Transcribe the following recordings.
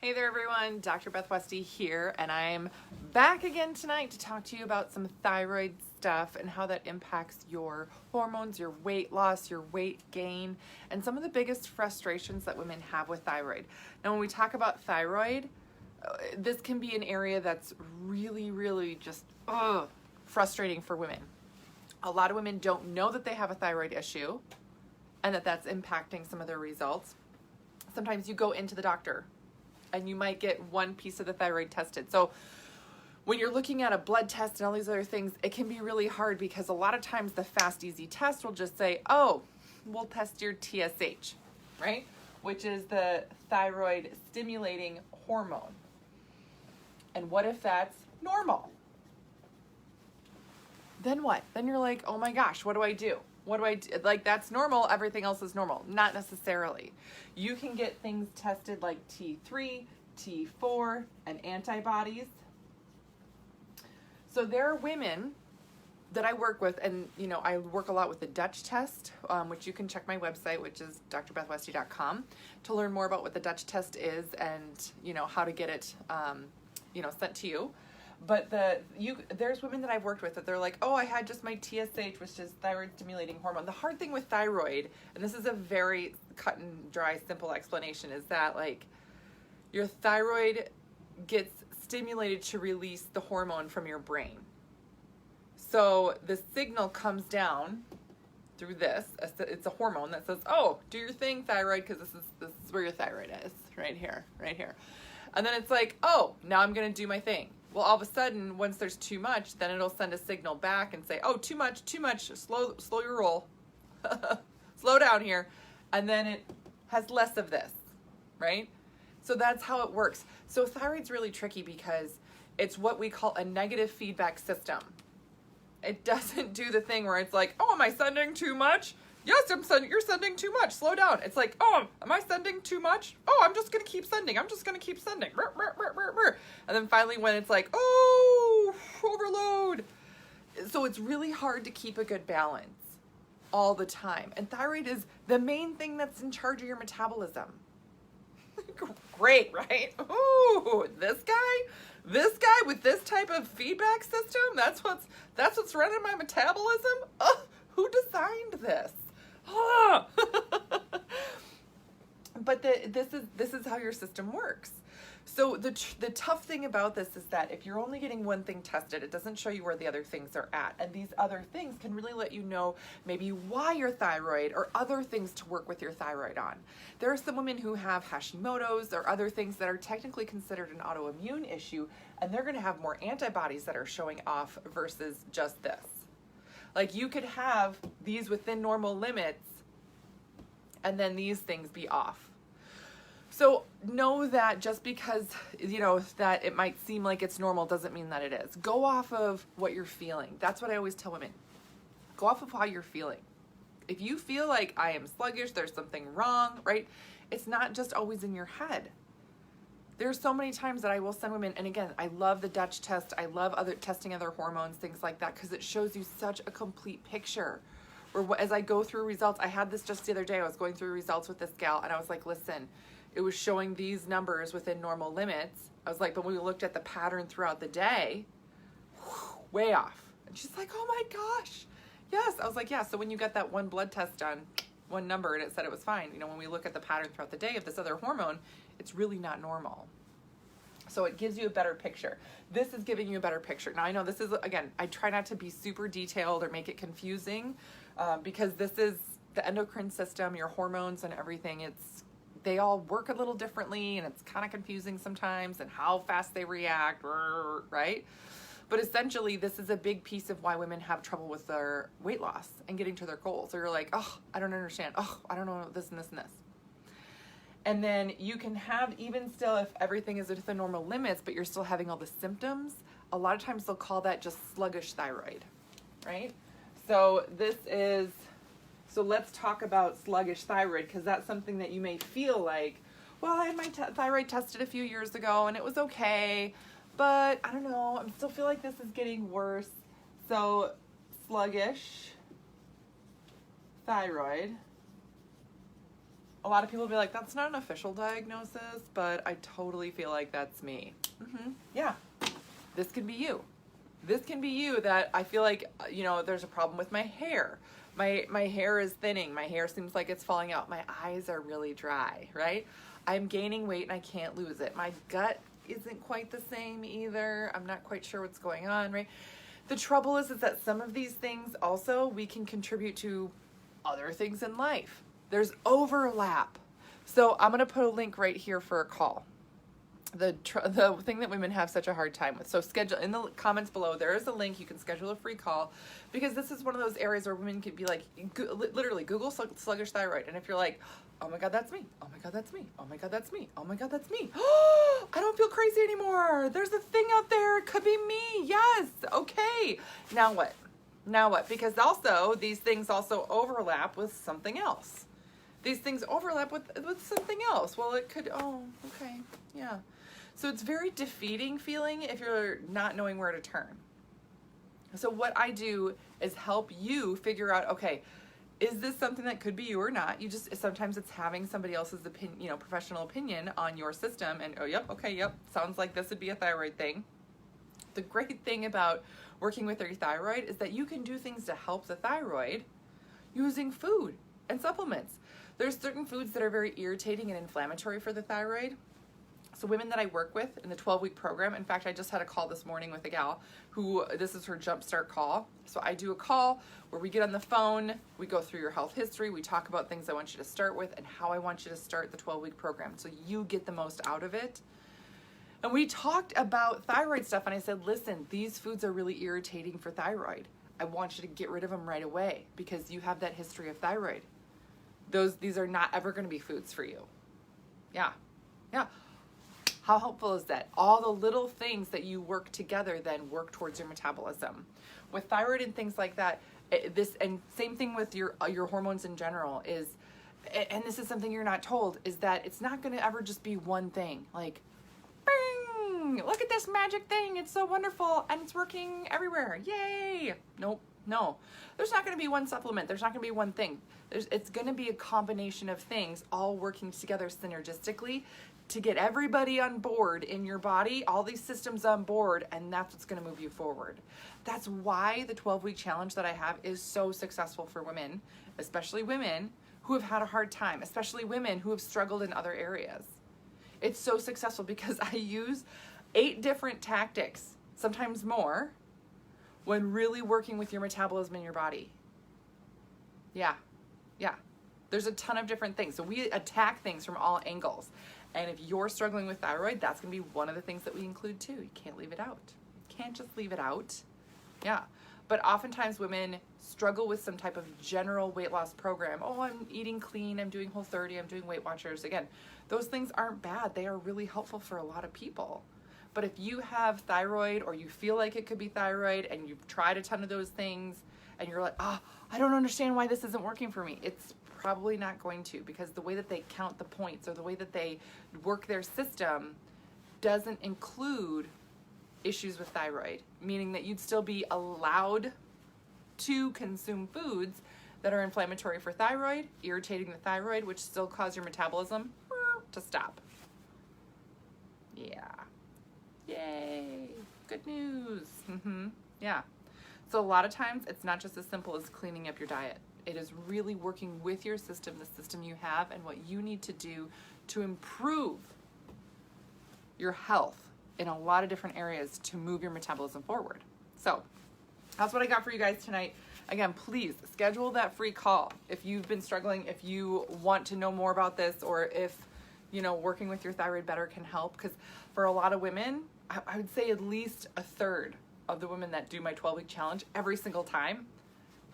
Hey there everyone, Dr. Beth Westy here, and I'm back again tonight to talk to you about some thyroid stuff and how that impacts your hormones, your weight loss, your weight gain, and some of the biggest frustrations that women have with thyroid. Now when we talk about thyroid, this can be an area that's really just frustrating for women. A lot of women don't know that they have a thyroid issue and that that's impacting some of their results. Sometimes you go into the doctor and you might get one piece of the thyroid tested. So when you're looking at a blood test and all these other things, it can be really hard because a lot of times the fast, easy test will just say, oh, we'll test your TSH, right? Which is the thyroid stimulating hormone. And what if that's normal? Then what? Then you're like, oh my gosh, what do I do? What do I do? Like, that's normal, everything else is normal. Not necessarily. You can get things tested like T3, T4, and antibodies. So there are women that I work with, and I work a lot with the Dutch test, which you can check my website, which is drbethwesty.com, to learn more about what the Dutch test is and how to get it sent to you. But there's women that I've worked with that they're like, oh, I had just my TSH, which is thyroid stimulating hormone. The hard thing with thyroid, and this is a very cut and dry, simple explanation, is that like your thyroid gets stimulated to release the hormone from your brain. So the signal comes down through this. It's a hormone that says, oh, do your thing, thyroid, because this is where your thyroid is, right here. And then it's like, oh, now I'm going to do my thing. Well, all of a sudden, once there's too much, then it'll send a signal back and say, oh, too much, slow your roll, slow down here. And then it has less of this, right? So that's how it works. So thyroid's really tricky because it's what we call a negative feedback system. It doesn't do the thing where it's like, oh, am I sending too much? Yes, you're sending too much. Slow down. It's like, oh, am I sending too much? Oh, I'm just going to keep sending. And then finally when it's like, oh, overload. So it's really hard to keep a good balance all the time. And thyroid is the main thing that's in charge of your metabolism. Great, right? Ooh, this guy with this type of feedback system, that's what's running my metabolism? Who designed this? But this is how your system works. So the tough thing about this is that if you're only getting one thing tested, it doesn't show you where the other things are at. And these other things can really let you know maybe why your thyroid or other things to work with your thyroid on. There are some women who have Hashimoto's or other things that are technically considered an autoimmune issue, and they're going to have more antibodies that are showing off versus just this. Like you could have these within normal limits and then these things be off. So know that just because, that it might seem like it's normal doesn't mean that it is. Go off of what you're feeling. That's what I always tell women. Go off of how you're feeling. If you feel like I am sluggish, there's something wrong, right? It's not just always in your head. There's so many times that I will send women, and again, I love the Dutch test. I love testing other hormones, things like that, because it shows you such a complete picture. Where as I go through results, I had this just the other day. I was going through results with this gal, and I was like, listen, it was showing these numbers within normal limits. I was like, but when we looked at the pattern throughout the day, way off. And she's like, oh my gosh. Yes. I was like, yeah. So when you got that one blood test done, one number, and it said it was fine. When we look at the pattern throughout the day of this other hormone, it's really not normal. So it gives you a better picture. This is giving you a better picture. Now I know this is, again, I try not to be super detailed or make it confusing because this is the endocrine system, your hormones and everything. They all work a little differently and it's kind of confusing sometimes and how fast they react, right? But essentially, this is a big piece of why women have trouble with their weight loss and getting to their goals. So you're like, oh, I don't understand. Oh, I don't know this and this and this. And then you can have, even still, if everything is within normal limits, but you're still having all the symptoms, a lot of times they'll call that just sluggish thyroid, right? So let's talk about sluggish thyroid, because that's something that you may feel like, well, I had my thyroid tested a few years ago and it was okay, but I don't know, I still feel like this is getting worse. So sluggish thyroid A lot of people will be like, that's not an official diagnosis, but I totally feel like that's me. Yeah, this can be you. This can be you, that I feel like, you know, there's a problem with my hair. My hair is thinning. My hair seems like it's falling out. My eyes are really dry, right? I'm gaining weight and I can't lose it. My gut isn't quite the same either. I'm not quite sure what's going on, right? The trouble is that some of these things also we can contribute to other things in life. There's overlap. So I'm going to put a link right here for a call. The thing that women have such a hard time with. So schedule in the comments below, there is a link. You can schedule a free call, because this is one of those areas where women can be like, literally Google sluggish thyroid. And if you're like, oh my God, that's me. Oh my God, that's me. Oh my God, that's me. Oh my God, that's me. I don't feel crazy anymore. There's a thing out there. It could be me. Yes. Okay. Now what? Now what? Because also these things also overlap with something else. These things overlap with something else. Well, it could, oh, okay. Yeah. So it's very defeating feeling if you're not knowing where to turn. So what I do is help you figure out, okay, is this something that could be you or not? You just, sometimes it's having somebody else's opinion, you know, professional opinion on your system, and oh, yep, okay, yep, sounds like this would be a thyroid thing. The great thing about working with your thyroid is that you can do things to help the thyroid using food and supplements. There's certain foods that are very irritating and inflammatory for the thyroid. So women that I work with in the 12-week program, in fact, I just had a call this morning with a gal who, this is her jumpstart call. So I do a call where we get on the phone, we go through your health history, we talk about things I want you to start with and how I want you to start the 12-week program so you get the most out of it. And we talked about thyroid stuff, and I said, listen, these foods are really irritating for thyroid. I want you to get rid of them right away because you have that history of thyroid. These are not ever going to be foods for you. Yeah. Yeah. How helpful is that? All the little things that you work together then work towards your metabolism. With thyroid and things like that, and same thing with your hormones in general is, and this is something you're not told, is that it's not going to ever just be one thing. Like, bing, look at this magic thing. It's so wonderful and it's working everywhere. Yay. Nope. No, there's not going to be one supplement. There's not going to be one thing. It's going to be a combination of things all working together synergistically to get everybody on board in your body, all these systems on board, and that's what's going to move you forward. That's why the 12-week challenge that I have is so successful for women, especially women who have had a hard time, especially women who have struggled in other areas. It's so successful because I use 8 different tactics, sometimes more, when really working with your metabolism in your body. Yeah. There's a ton of different things. So we attack things from all angles. And if you're struggling with thyroid, that's going to be one of the things that we include too. You can't leave it out. You can't just leave it out. Yeah. But oftentimes women struggle with some type of general weight loss program. Oh, I'm eating clean. I'm doing Whole30. I'm doing Weight Watchers. Again, those things aren't bad. They are really helpful for a lot of people. But if you have thyroid or you feel like it could be thyroid and you've tried a ton of those things and you're like, I don't understand why this isn't working for me. It's probably not going to, because the way that they count the points or the way that they work their system doesn't include issues with thyroid, meaning that you'd still be allowed to consume foods that are inflammatory for thyroid, irritating the thyroid, which still cause your metabolism to stop. Yeah. Yay. Good news. Yeah. So a lot of times it's not just as simple as cleaning up your diet. It is really working with your system, the system you have, and what you need to do to improve your health in a lot of different areas to move your metabolism forward. So that's what I got for you guys tonight. Again, please schedule that free call if you've been struggling, if you want to know more about this, or if, you know, working with your thyroid better can help. Because for a lot of women, I would say at least a third of the women that do my 12-week challenge every single time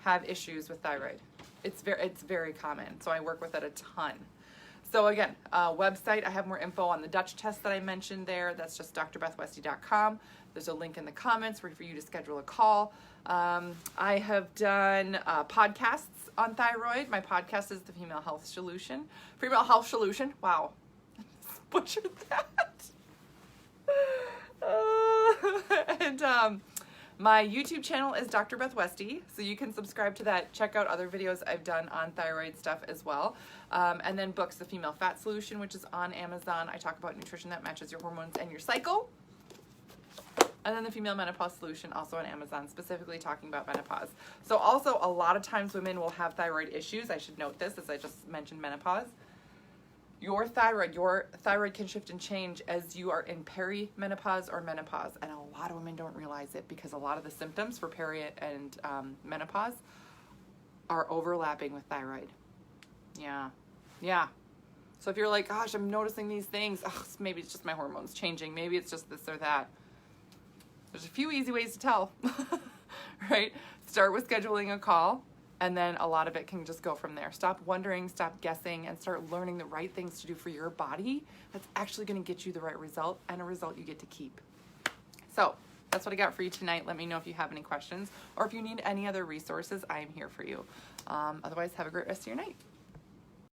have issues with thyroid. It's very common. So I work with it a ton. So again, website, I have more info on the Dutch test that I mentioned there. That's just drbethwesty.com. There's a link in the comments for you to schedule a call. I have done podcasts on thyroid. My podcast is the Female Health Solution. Female Health Solution. Wow. Butchered that. And My YouTube channel is Dr. Beth Westy, so you can subscribe to that. Check out other videos I've done on thyroid stuff as well. And then books, The Female Fat Solution, which is on Amazon. I talk about nutrition that matches your hormones and your cycle. And then The Female Menopause Solution, also on Amazon, specifically talking about menopause. So also, a lot of times women will have thyroid issues. I should note this, as I just mentioned menopause. Your thyroid can shift and change as you are in perimenopause or menopause. And a lot of women don't realize it because a lot of the symptoms for peri and menopause are overlapping with thyroid. Yeah. So if you're like, gosh, I'm noticing these things, maybe it's just my hormones changing. Maybe it's just this or that. There's a few easy ways to tell, right? Start with scheduling a call, and then a lot of it can just go from there. Stop wondering, stop guessing, and start learning the right things to do for your body that's actually going to get you the right result, and a result you get to keep. So that's what I got for you tonight. Let me know if you have any questions, or if you need any other resources, I am here for you. Otherwise, have a great rest of your night.